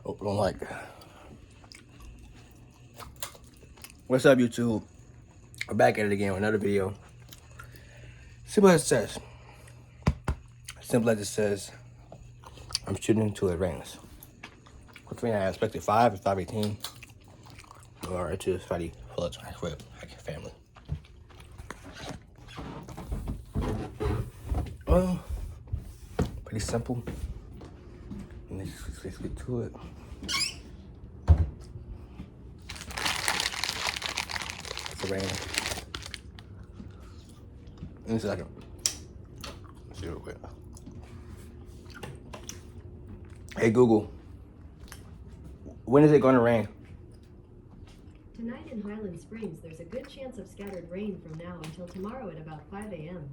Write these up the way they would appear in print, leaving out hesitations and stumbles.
Hope you don't like it. What's up, YouTube? We're back at it again with another video. Simple as it says. Simple as it says. I'm shooting until it rains. What's rain? I expected 5 at 5:18. Or it's just Friday floods with family. Well, pretty simple. Let's get to it. It's raining. In a second. Let's do it quick. Hey Google, when is it going to rain? Tonight in Highland Springs, there's a good chance of scattered rain from now until tomorrow at about 5 a.m.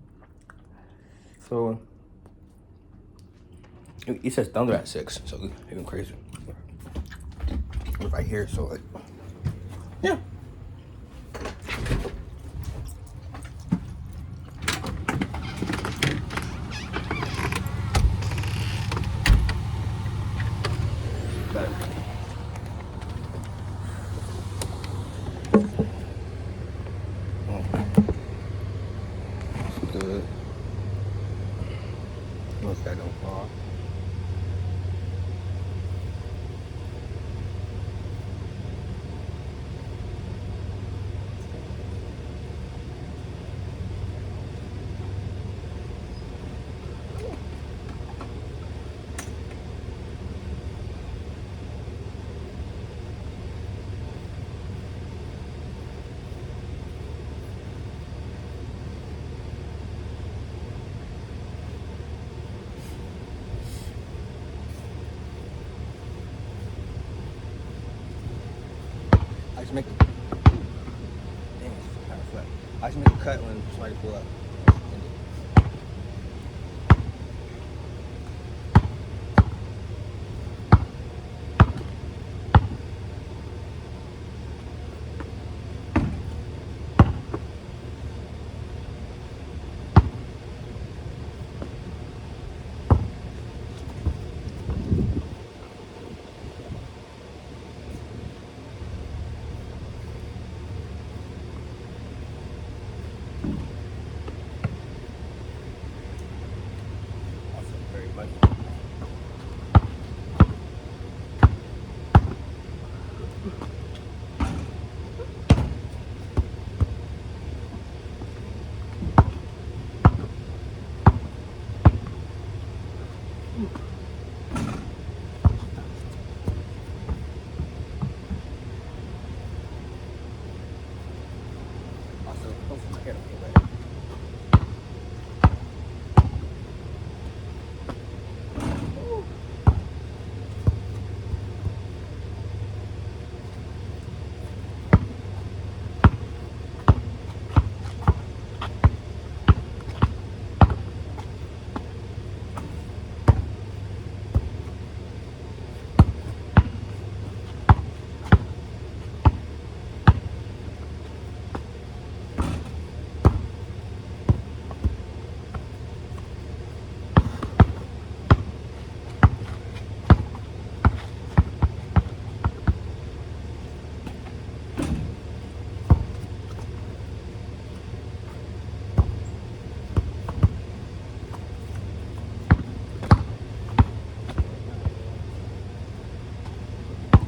So, it says thunder at 6, so even crazy. If I hear it, so like, yeah. Good. Once that don't fall. I just make damn, it's kind of flat. I just make a cut when somebody pull up. Very much. Also, hopefully my hair don't get wet.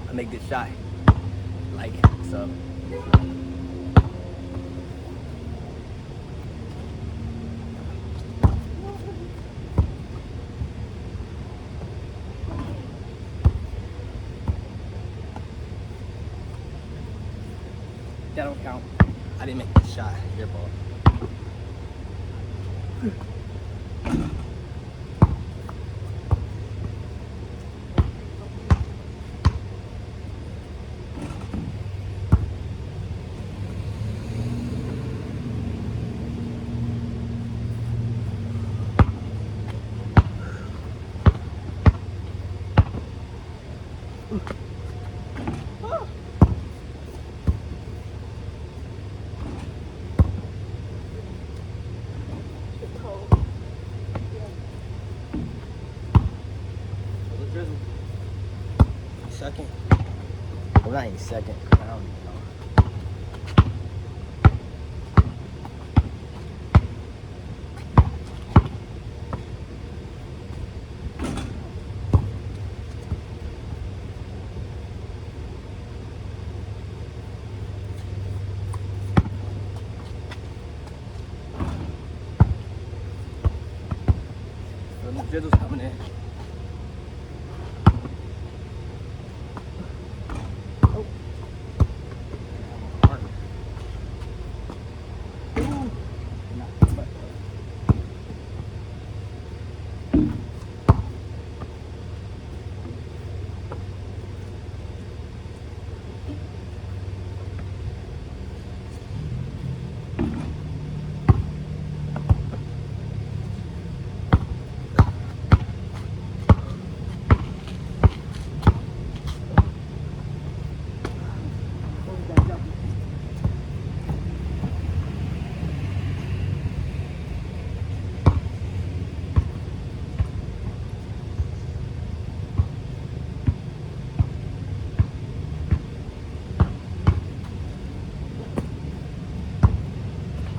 I make this shot. Like, so. That don't count. I didn't make this shot. Your ball. second. Well, not even second. I don't even know. The drizzle's coming in. Oh. Ooh. Not too much.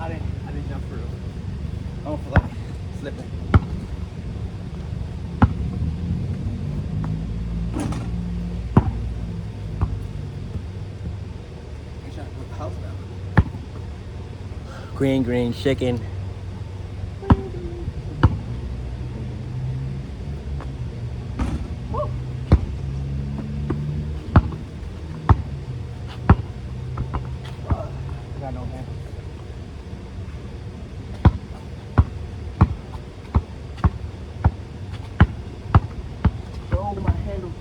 I didn't jump through. I don't feel like slipping. I'm trying to put the house down. Green chicken. Woo. I got no hand. Oh, my handle.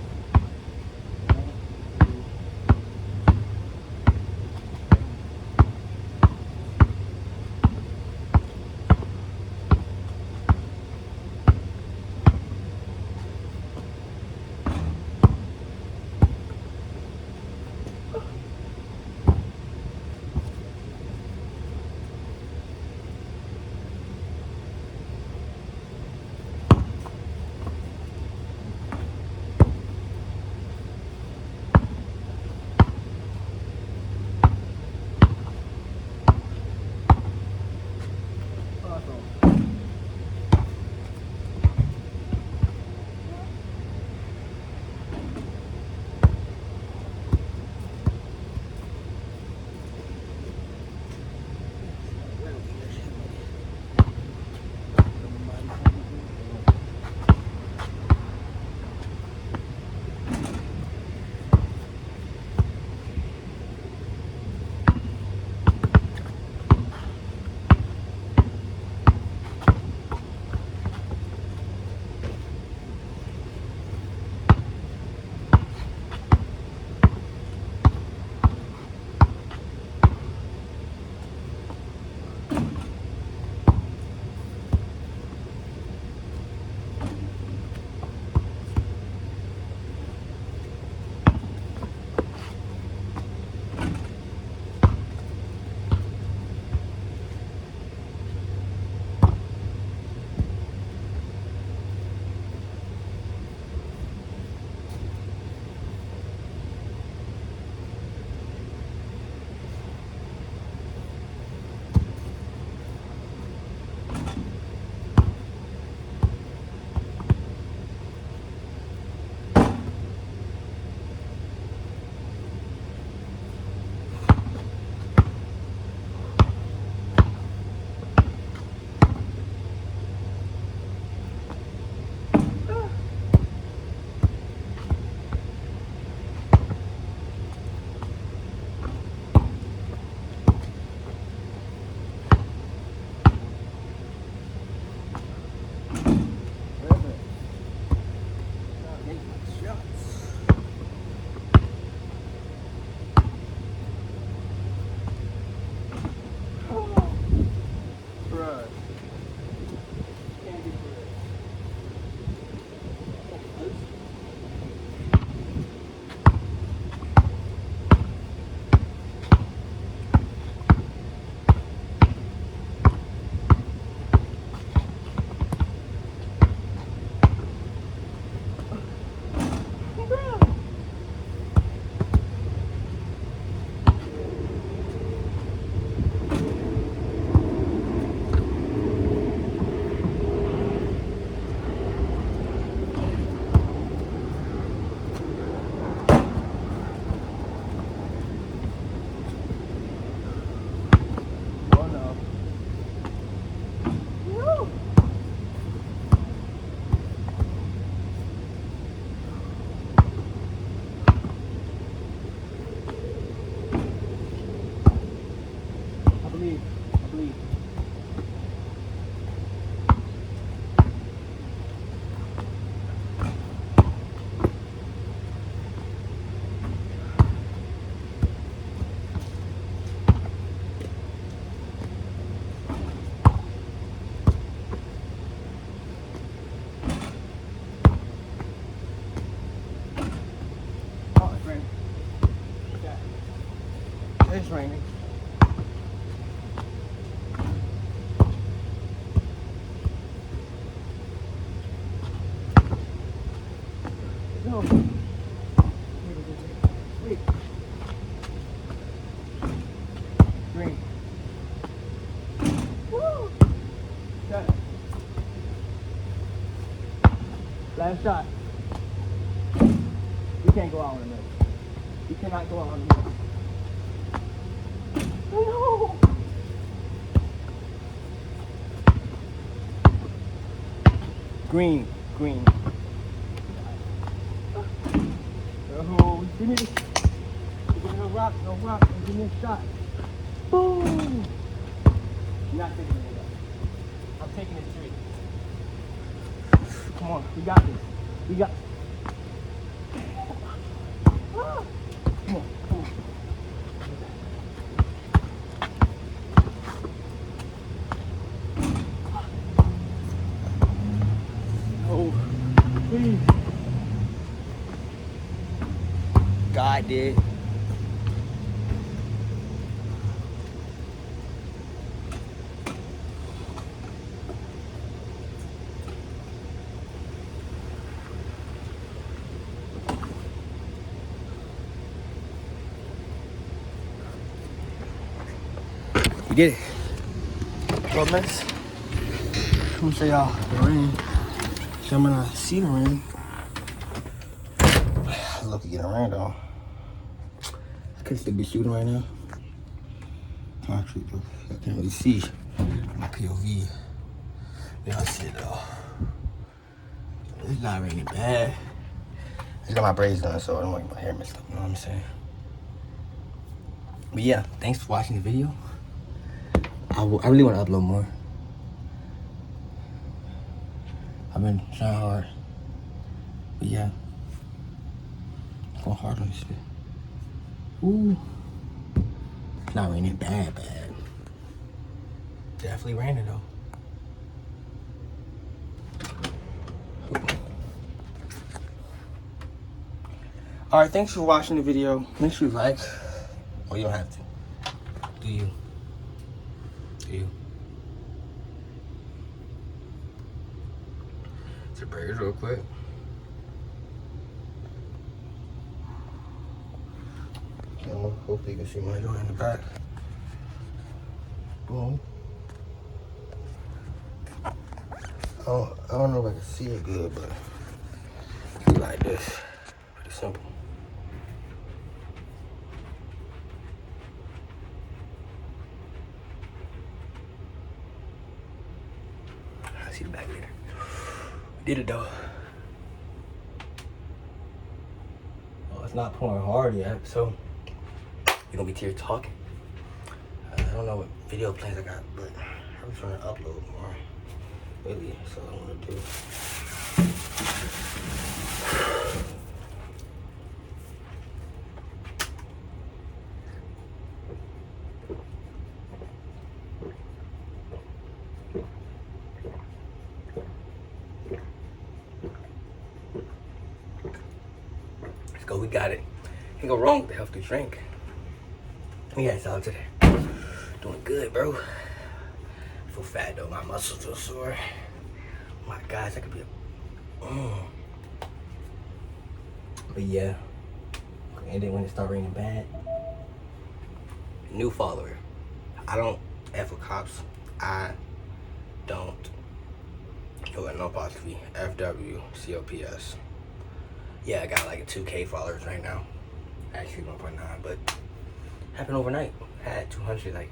it's raining. No. Wait. Green. Woo! Shot. Last shot. You can't go out in the middle. You cannot go out in the middle. No! Green, green. Oh, give me this. Give me no rock, and give me a shot. Boom! You're not taking it up. I'm taking it straight. Come on, we got this. We got. Ah! Come on, come on. Oh, please. God did. You did it. Well, miss. I'm gonna show y'all the rain. So I'm gonna see the rain. Look at getting rain though. I could still be shooting right now. Actually, I can't really see my POV. Y'all see it though. It's not raining bad. I just got my braids done, so I don't want my hair messed up. You know what I'm saying? But yeah, thanks for watching the video. I really want to upload more. I've been trying hard. But yeah. I'm going hard on this shit. Ooh. It's not raining bad. Definitely raining though. Alright, thanks for watching the video. Make sure you like. Or you don't have to. Do you? Do you? It's a bird real quick. Hopefully you can see my joint in the back. Boom. Oh, I don't know if I can see it good, but it's like this. Pretty simple. I'll see the back later. Did it though. Oh, it's not pouring hard yet, so you're gonna be here talking. I don't know what video plans I got, but I'm trying to upload more. Really, that's all I want to do. Let's go, we got it. Can't go wrong with the healthy drink. We got salad today. Doing good, bro. I feel fat though, my muscles feel sore. Oh my gosh, that could be a But yeah. And then when it started raining bad. New follower. I don't F with cops. I don't. No apostrophe. FWCOPS. Yeah, I got like 2K followers right now. Actually 1.9, but happened overnight. Had 200 like.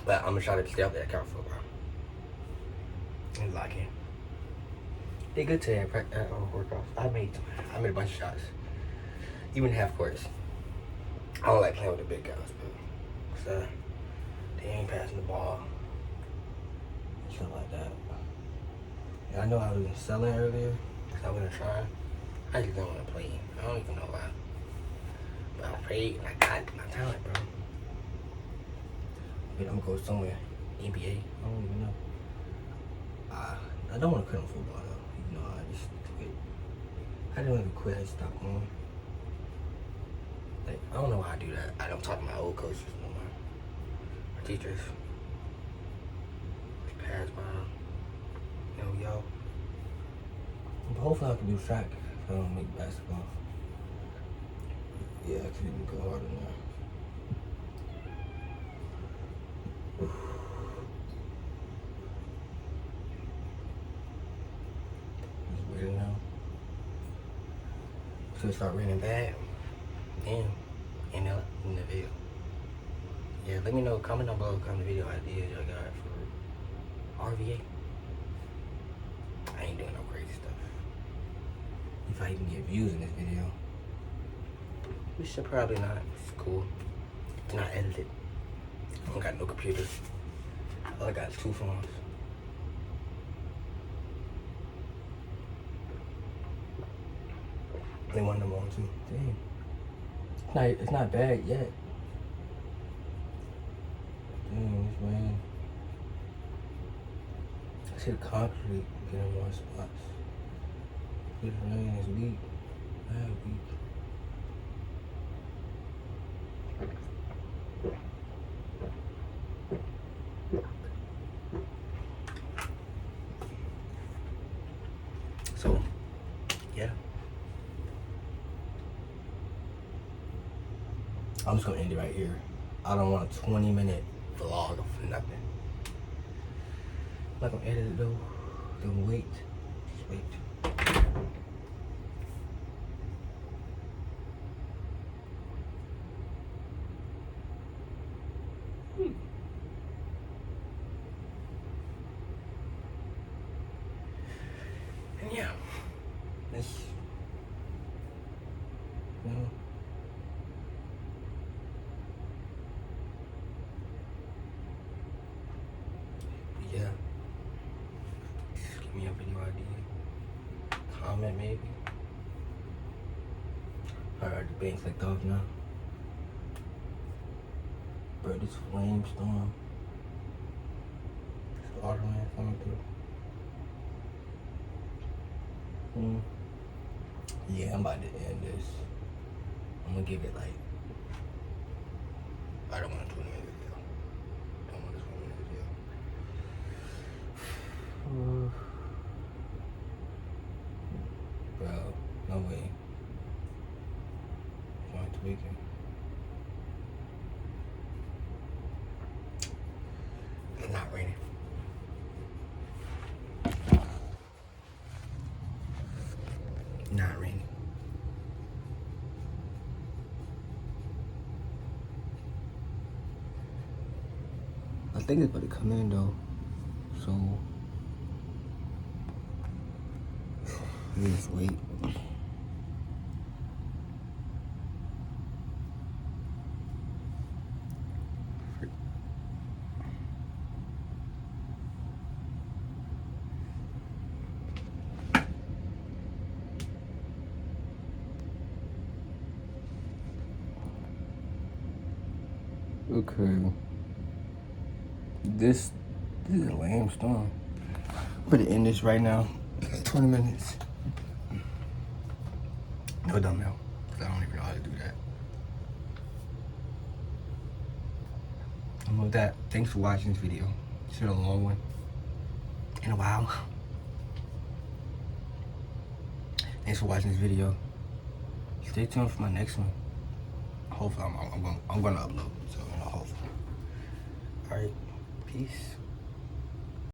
But I'm gonna try to stay out that account for a while. And lock in. Did good today at workouts. I made a bunch of shots. Even half courts. I don't like playing with the big guys, but they ain't passing the ball. Stuff like that. And I know I was selling earlier, because I was gonna try. I just don't want to play. I don't even know why. But I prayed and I got my talent, bro. But I'm gonna go somewhere. NBA. I don't even know. I don't want to quit on football though. You know, I just quit. I didn't want to quit. I just stopped going. Like, I don't know why I do that. I don't talk to my old coaches no more. My teachers. They pass by. You know, yo. But hopefully I can do track if I don't make basketball. Yeah, I could even go harder now. It's weird now. So it start raining bad. Damn. In the video. Yeah, let me know. Comment down below. Comment video ideas y'all got for RVA. I ain't doing no crazy stuff. If I even get views in this video. We should probably not. It's cool. It's not edited. I don't got no computer. All I got is 2 phones. Only one of them on too. Damn. It's not bad yet. Damn, it's raining. I see the concrete getting more spots. This rain is weak. Bad weak. So, yeah. I'm just gonna end it right here. I don't want a 20-minute vlog of nothing. I'm not gonna edit it though. Don't wait. Just wait. And yeah, this, you know, yeah. Just give me a video idea. Comment maybe. Alright, the bank's like off now. Bro, this flame storm. This water man coming through. Yeah, I'm about to end this. I'm gonna give it like, I don't want a 20-minute video. I don't want a 20-minute video. Bro, no way. I'm tweaking. It's not raining. Not raining. I think it's about to come in though. So just wait. Okay. This is a lame storm. I'm gonna end this right now. 20 minutes. No thumbnail. Cause I don't even know how to do that. And with that, thanks for watching this video. It's been a long one. In a while. Thanks for watching this video. Stay tuned for my next one. Hopefully I'm gonna upload. So hopefully. Alright. Peace.